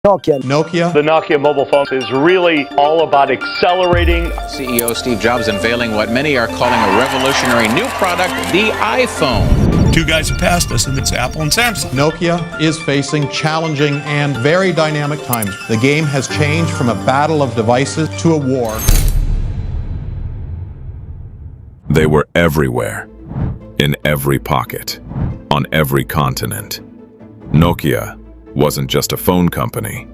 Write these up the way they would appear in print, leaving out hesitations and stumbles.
Nokia. The Nokia mobile phone is really all about accelerating. CEO Steve Jobs unveiling what many are calling a revolutionary new product, the iPhone. Two guys have passed us, and it's Apple and Samsung. Nokia is facing challenging and very dynamic times. The game has changed from a battle of devices to a war. They were everywhere, in every pocket, on every continent. Nokia wasn't just a phone company,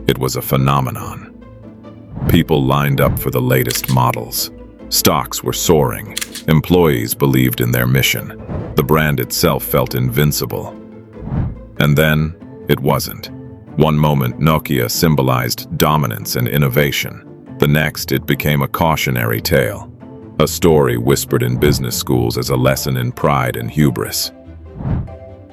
it was a phenomenon. People lined up for the latest models. Stocks were soaring. Employees believed in their mission. The brand itself felt invincible. And then, it wasn't. One moment, Nokia symbolized dominance and innovation. The next, it became a cautionary tale. A story whispered in business schools as a lesson in pride and hubris.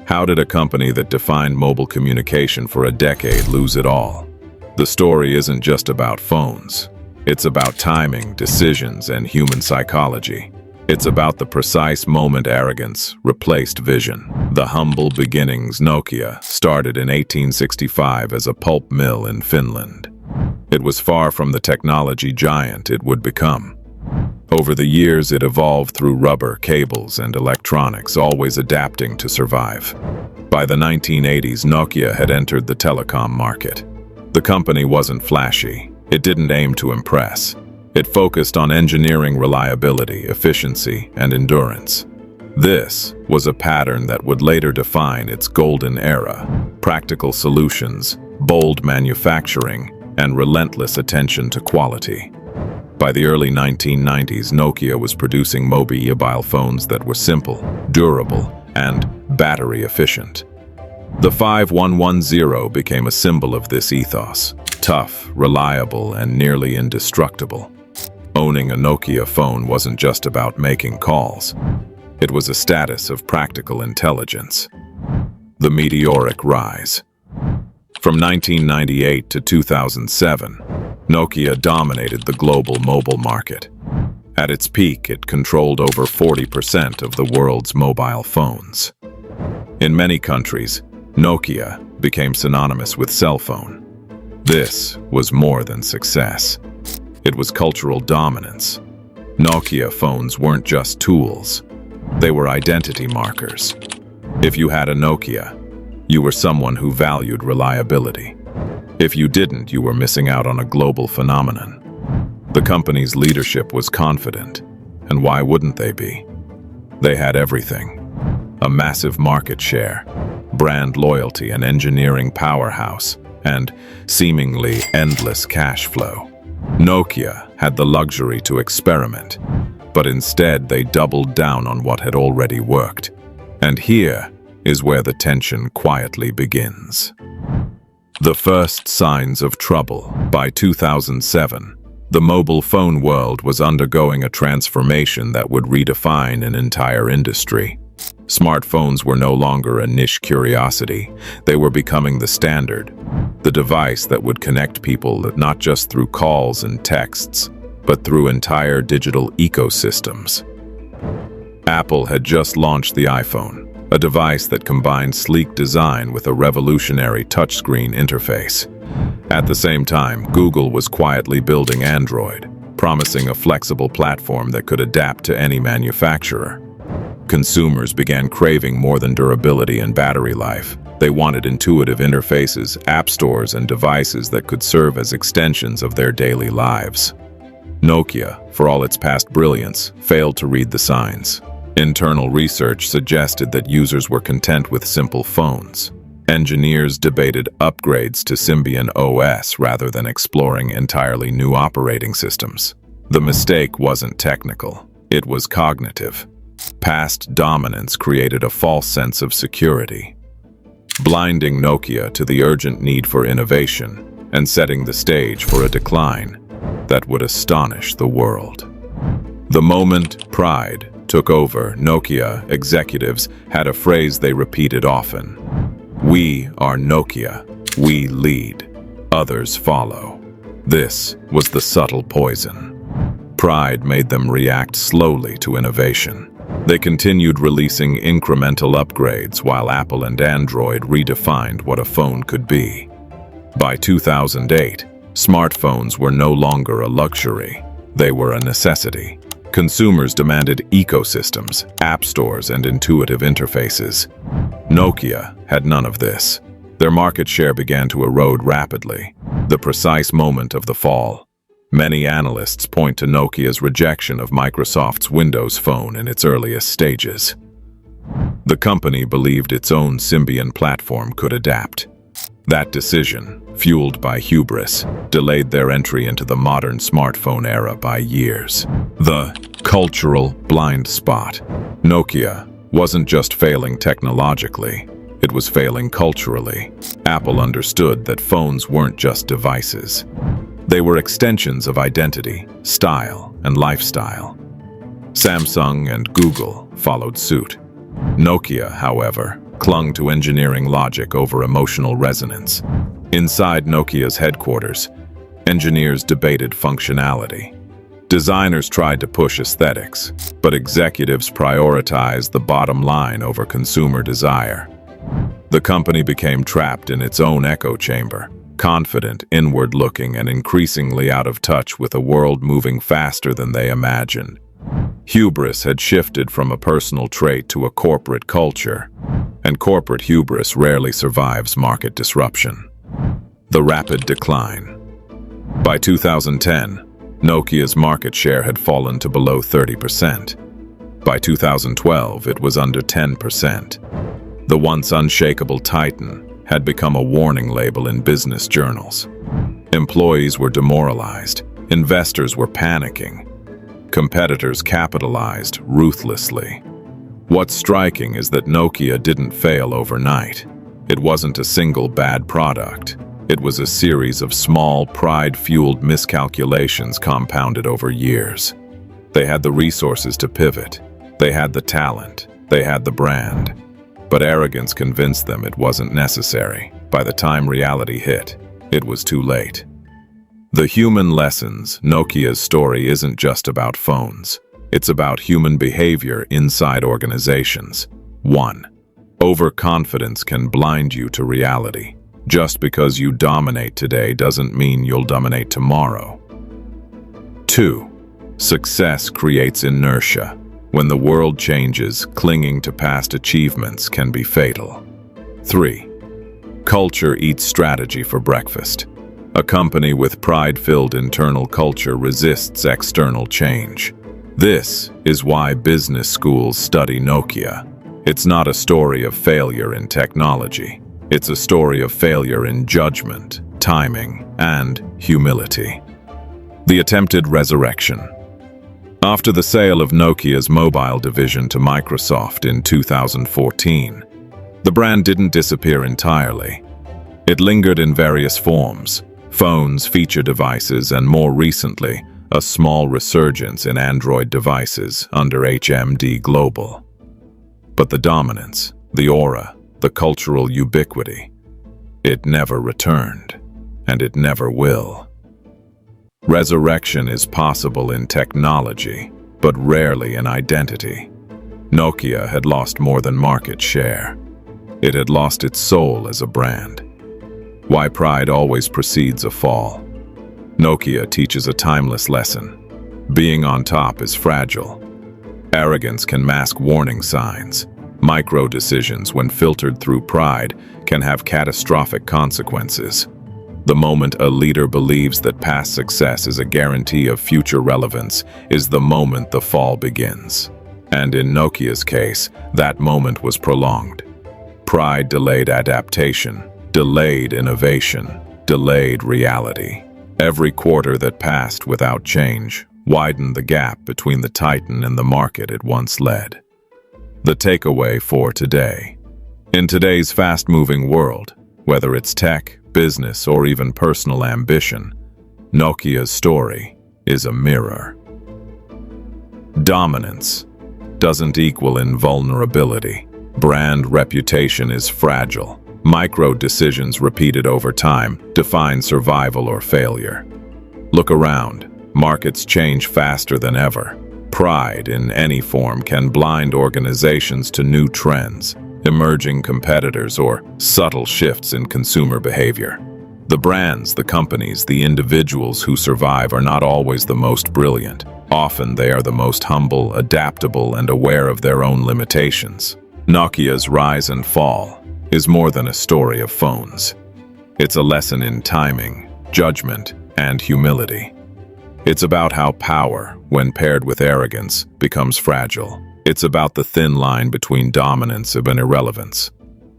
How did a company that defined mobile communication for a decade lose it all? The story isn't just about phones. It's about timing, decisions, and human psychology. It's about the precise moment arrogance replaced vision. The humble beginnings. Nokia started in 1865 as a pulp mill in Finland. It was far from the technology giant it would become. Over the years, it evolved through rubber, cables, and electronics, always adapting to survive. By the 1980s, Nokia had entered the telecom market. The company wasn't flashy. It didn't aim to impress. It focused on engineering reliability, efficiency, and endurance. This was a pattern that would later define its golden era: practical solutions, bold manufacturing, and relentless attention to quality. By the early 1990s, Nokia was producing mobile phones that were simple, durable, and battery efficient. The 5110 became a symbol of this ethos: tough, reliable, and nearly indestructible. Owning a Nokia phone wasn't just about making calls. It was a status of practical intelligence. The meteoric rise. From 1998 to 2007, Nokia dominated the global mobile market. At its peak, it controlled over 40% of the world's mobile phones. In many countries, Nokia became synonymous with cell phone. This was more than success. It was cultural dominance. Nokia phones weren't just tools. They were identity markers. If you had a Nokia, you were someone who valued reliability. If you didn't, you were missing out on a global phenomenon. The company's leadership was confident, and why wouldn't they be? They had everything: a massive market share, brand loyalty, an engineering powerhouse, and seemingly endless cash flow. Nokia had the luxury to experiment, but instead they doubled down on what had already worked. And here is where the tension quietly begins. The first signs of trouble. By 2007, the mobile phone world was undergoing a transformation that would redefine an entire industry. Smartphones were no longer a niche curiosity. They were becoming the standard, the device that would connect people not just through calls and texts, but through entire digital ecosystems. Apple had just launched the iPhone, a device that combined sleek design with a revolutionary touchscreen interface. At the same time, Google was quietly building Android, promising a flexible platform that could adapt to any manufacturer. Consumers began craving more than durability and battery life. They wanted intuitive interfaces, app stores, and devices that could serve as extensions of their daily lives. Nokia, for all its past brilliance, failed to read the signs. Internal research suggested that users were content with simple phones. Engineers debated upgrades to Symbian OS rather than exploring entirely new operating systems. The mistake wasn't technical, it was cognitive. Past dominance created a false sense of security, blinding Nokia to the urgent need for innovation and setting the stage for a decline that would astonish the world. The moment pride took over, Nokia executives had a phrase they repeated often: "We are Nokia, we lead, others follow." This was the subtle poison. Pride made them react slowly to innovation. They continued releasing incremental upgrades while Apple and Android redefined what a phone could be. By 2008, smartphones were no longer a luxury. They were a necessity. Consumers demanded ecosystems, app stores, and intuitive interfaces. Nokia had none of this. Their market share began to erode rapidly. The precise moment of the fall. Many analysts point to Nokia's rejection of Microsoft's Windows Phone in its earliest stages. The company believed its own Symbian platform could adapt. That decision, fueled by hubris, delayed their entry into the modern smartphone era by years. The cultural blind spot. Nokia wasn't just failing technologically, it was failing culturally. Apple understood that phones weren't just devices. They were extensions of identity, style, and lifestyle. Samsung and Google followed suit. Nokia, however, clung to engineering logic over emotional resonance. Inside Nokia's headquarters, engineers debated functionality. Designers tried to push aesthetics, but executives prioritized the bottom line over consumer desire. The company became trapped in its own echo chamber, confident, inward-looking, and increasingly out of touch with a world moving faster than they imagined. Hubris had shifted from a personal trait to a corporate culture, and corporate hubris rarely survives market disruption. The rapid decline. By 2010, Nokia's market share had fallen to below 30%. By 2012, it was under 10%. The once unshakable titan had become a warning label in business journals. Employees were demoralized, investors were panicking, competitors capitalized ruthlessly. What's striking is that Nokia didn't fail overnight. It wasn't a single bad product. It was a series of small, pride-fueled miscalculations compounded over years. They had the resources to pivot. They had the talent. They had the brand. But arrogance convinced them it wasn't necessary. By the time reality hit, it was too late. The human lessons. Nokia's story isn't just about phones. It's about human behavior inside organizations. 1. Overconfidence can blind you to reality. Just because you dominate today doesn't mean you'll dominate tomorrow. 2. Success creates inertia. When the world changes, clinging to past achievements can be fatal. 3. Culture eats strategy for breakfast. A company with pride-filled internal culture resists external change. This is why business schools study Nokia. It's not a story of failure in technology. It's a story of failure in judgment, timing, and humility. The attempted resurrection. After the sale of Nokia's mobile division to Microsoft in 2014, the brand didn't disappear entirely. It lingered in various forms: phones, feature devices, and more recently, a small resurgence in Android devices under HMD Global. But the dominance, the aura, the cultural ubiquity, it never returned, and it never will. Resurrection is possible in technology, but rarely in identity. Nokia had lost more than market share. It had lost its soul as a brand. Why pride always precedes a fall. Nokia teaches a timeless lesson. Being on top is fragile. Arrogance can mask warning signs. Micro decisions, when filtered through pride, can have catastrophic consequences. The moment a leader believes that past success is a guarantee of future relevance is the moment the fall begins. And in Nokia's case, that moment was prolonged. Pride delayed adaptation, delayed innovation, delayed reality. Every quarter that passed without change widened the gap between the titan and the market it once led. The takeaway for today. In today's fast-moving world, whether it's tech, business, or even personal ambition, Nokia's story is a mirror. Dominance doesn't equal invulnerability. Brand reputation is fragile. Micro decisions repeated over time define survival or failure. Look around. Markets change faster than ever. Pride in any form can blind organizations to new trends, emerging competitors, or subtle shifts in consumer behavior. The brands, the companies, the individuals who survive are not always the most brilliant. Often they are the most humble, adaptable, and aware of their own limitations. Nokia's rise and fall is more than a story of phones. It's a lesson in timing, judgment, and humility. It's about how power, when paired with arrogance, becomes fragile. It's about the thin line between dominance and irrelevance.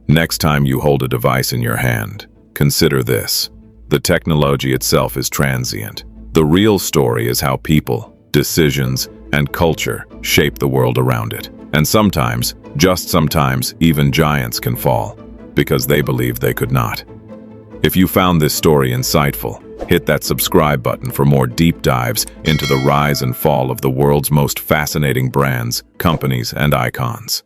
Next time you hold a device in your hand, consider this. The technology itself is transient. The real story is how people, decisions, and culture shape the world around it. And sometimes, just sometimes, even giants can fall because they believed they could not. If you found this story insightful, hit that subscribe button for more deep dives into the rise and fall of the world's most fascinating brands, companies, and icons.